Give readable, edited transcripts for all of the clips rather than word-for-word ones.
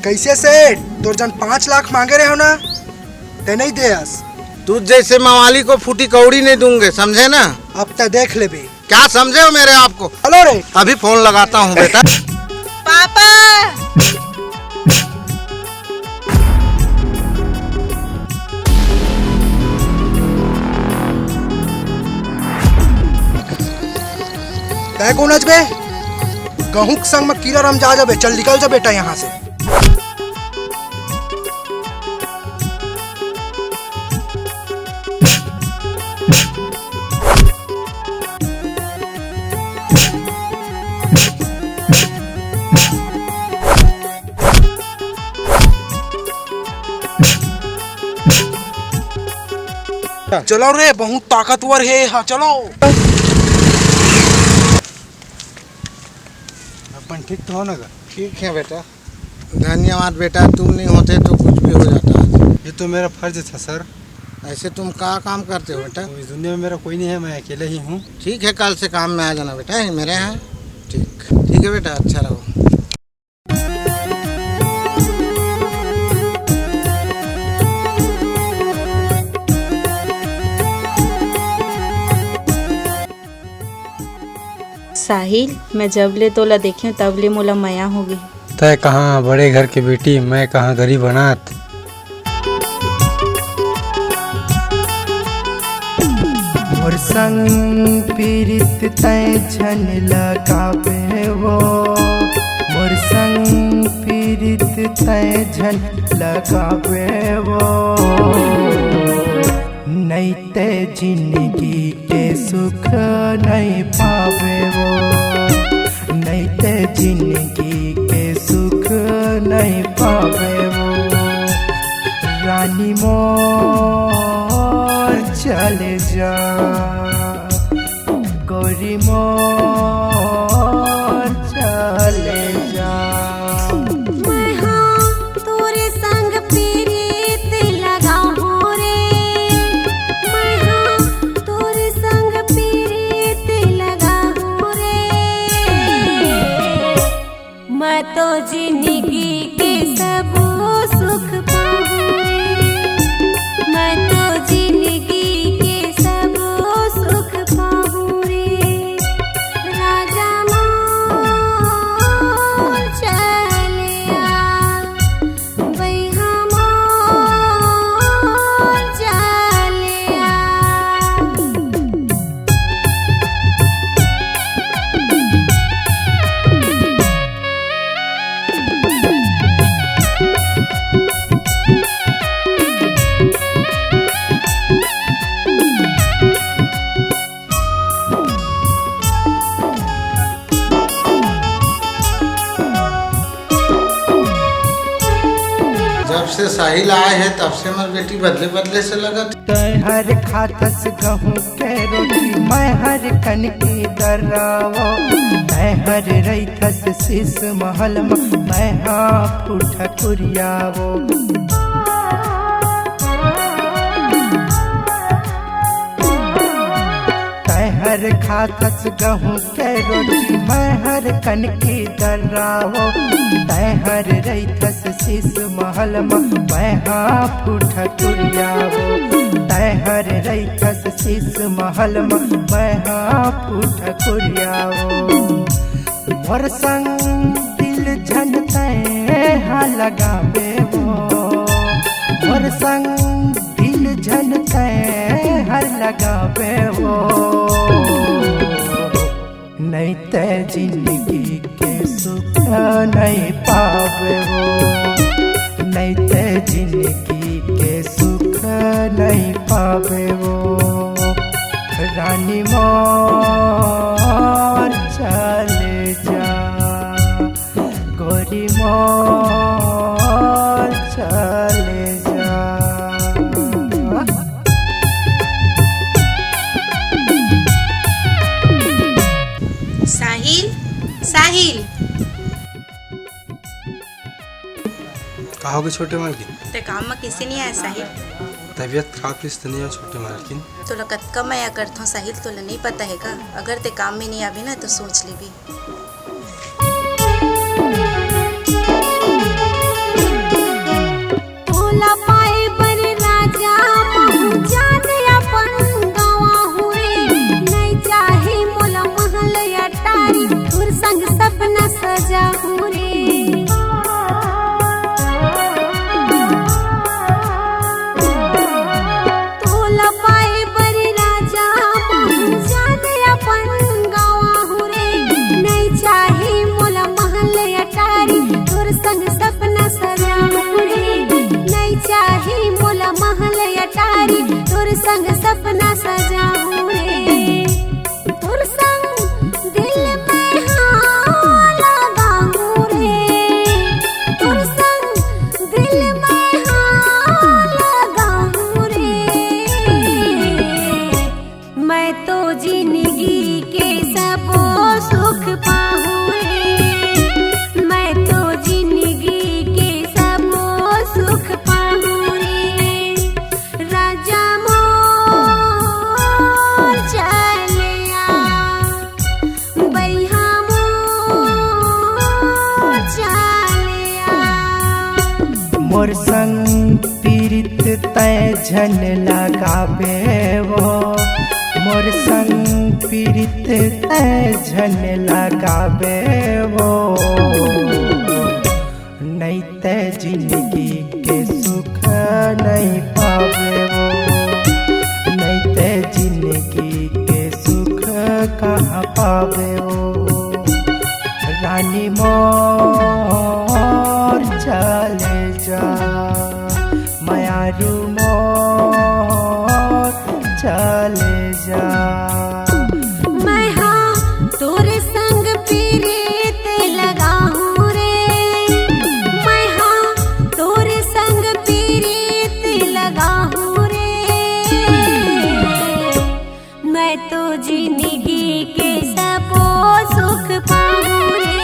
कैसे सेठ? तोर जन 5 लाख मांगे रहे हो ना, ते नहीं दे अस। तू जैसे मवाली को फूटी कौड़ी नहीं दूंगे, समझे ना? अब तो देख ले बे। क्या समझे हो मेरे आप को? हेलो रे, अभी फोन लगाता हूँ बेटा। पापा तय कौन बे? गहूं के संग में कीड़ा रम जा जाबे। चल निकल जा बेटा यहाँ से। चलो रे, बहुत ताकतवर है। हाँ चलो। अपन ठीक तो हो ना? ठीक है बेटा, धन्यवाद बेटा, तुम नहीं होते तो कुछ भी हो जाता। ये तो मेरा फर्ज था सर। ऐसे तुम क्या काम करते हो बेटा? तो इस दुनिया में मेरा कोई नहीं है, मैं अकेले ही हूँ। ठीक है, कल से काम में आ जाना बेटा मेरे यहाँ। ठीक ठीक है बेटा, अच्छा रहो। साहिल, मैं जब ले तोला देखे तब ले मोला माया होगी। तय कहाँ बड़े घर की बेटी, मैं कहाँ गरीब अनाथ। मोर संग पीड़ित तय झन लगावे वो, मोर संग पीड़ित तय झन लगावे वो। नहीं ते जिंदगी के सुख नहीं पावे वो, नहीं ते जिंदगी के सुख नहीं पावे वो। रानी मोर चले जा, गोरी मोर चले जा। तो जिंदगी के सब सुख पाऊं रे, मैं तो जिंदगी के सब सुख पाऊं रे। राजा मोर चले आ, बैहा मोर चले आ। जब से साहिल आए हैं तब से मेरी बेटी बदले बदले से लगा। तय हर खातस गहूं के रोटी, मैं हर कन की दर्रावो। तय हर रैथस शीश महल में, मैं हाँ फूट कुरियावो। तय हर खातस गहूं के रोटी, मैं हर कन की दर्रावो। तय हर रैथस शीश महल में, मैं हाँ फूट कुरियावो। तय हर रैथस शीश महल में, मैं हाँ फूट कुरियावो। मोर संग दिल झन तय हाँ लगावे वो, मोर संग दिल झन तय हर लगावे वो। नहीं ते जिंदगी के सुख नहीं पावे वो, नहीं ते जिंदगी के सुख नहीं पावे वो। रानी मोर चले जा, गोरी मोर चले जा। साहिल, साहिल कहोगे छोटे मालकिन? ते काम में किसी नहीं आया साहिल? तबीयत खराब किस नहीं है छोटे मालकिन? तो कतका मैं करता हूँ साहिल, तो नहीं पता है का? अगर ते काम में नहीं आवी ना तो सोच लेवी। सजाहू रे। तोला पाए बड़ी राजा जाने अपन गाँव रे। नहीं चाही मोला महल अटारी तोर संग सपना सजाहू रे। नहीं चाही मोला महल अटारी तोर संग सपना सजाहू रे। तोर संग दिल में हाँ लगाहू रे। तोर संग दिल में हाँ लगाहू रे। मैं तो जिंदगी के सब सुख पाहूँ रे। मैं तो जिंदगी के सब सुख पाहूँ रे। राजा मोर चलिया बैहा मोर चलिया। मोर संग पीड़ित तय झन लगावे वो। मोर संग पीड़ित तय झन लगावे वो। नहीं तय जिंदगी के सुख नहीं पावे वो। नहीं तय जिंदगी के सुख कहाँ पावे वो। रानी मोर चले जा मायारू मोर चले जा। मैं हाँ तोरे संग पीड़ित लगाहूँ रे। मैं हाँ तोरे संग पीड़ित लगाहूँ रे। मैं तो जिंदगी के सब सुख पाहूँ रे।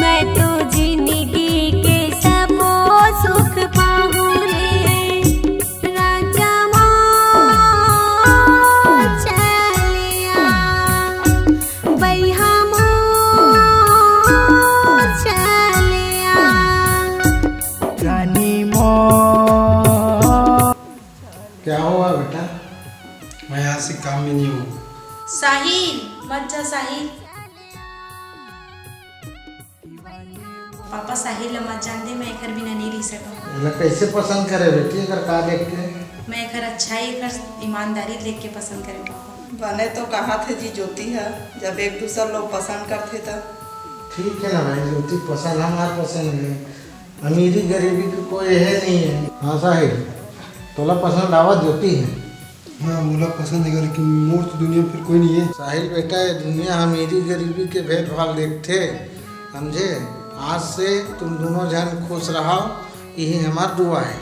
मैं तो जिंदगी के सब सुख पाहूँ रे। राजा मोर चलिया बैहा मोर चलिया। रानी मोर क्या हुआ बेटा? मैं यहाँ से काम में नहीं हूँ। साहिल मत जा साहिल। पापा साहिल मत जान दे, मैं एकर बिना नहीं रह सकूँ। बोला कैसे पसंद करे बेटी अगर का देख के? मैं एकर अच्छाई एकर ईमानदारी देख के पसंद करे पापा। बने तो कहा थे जी ज्योति है, जब एक दूसरा लोग पसंद करते तो ठीक है ना भाई, ज्योति पसंद हमारा पसंद है। अमीरी गरीबी की कोई है नहीं है। हाँ साहिल, तोला पसंद आवा ज्योति है। हाँ बोला पसंद है लेकिन मोर तो दुनिया में फिर कोई नहीं है। साहिल बेटा, ये दुनिया अमीरी गरीबी के भेदभाव देखते समझे। आज से तुम दोनों जन खुश रहो, यही हमारी दुआ है।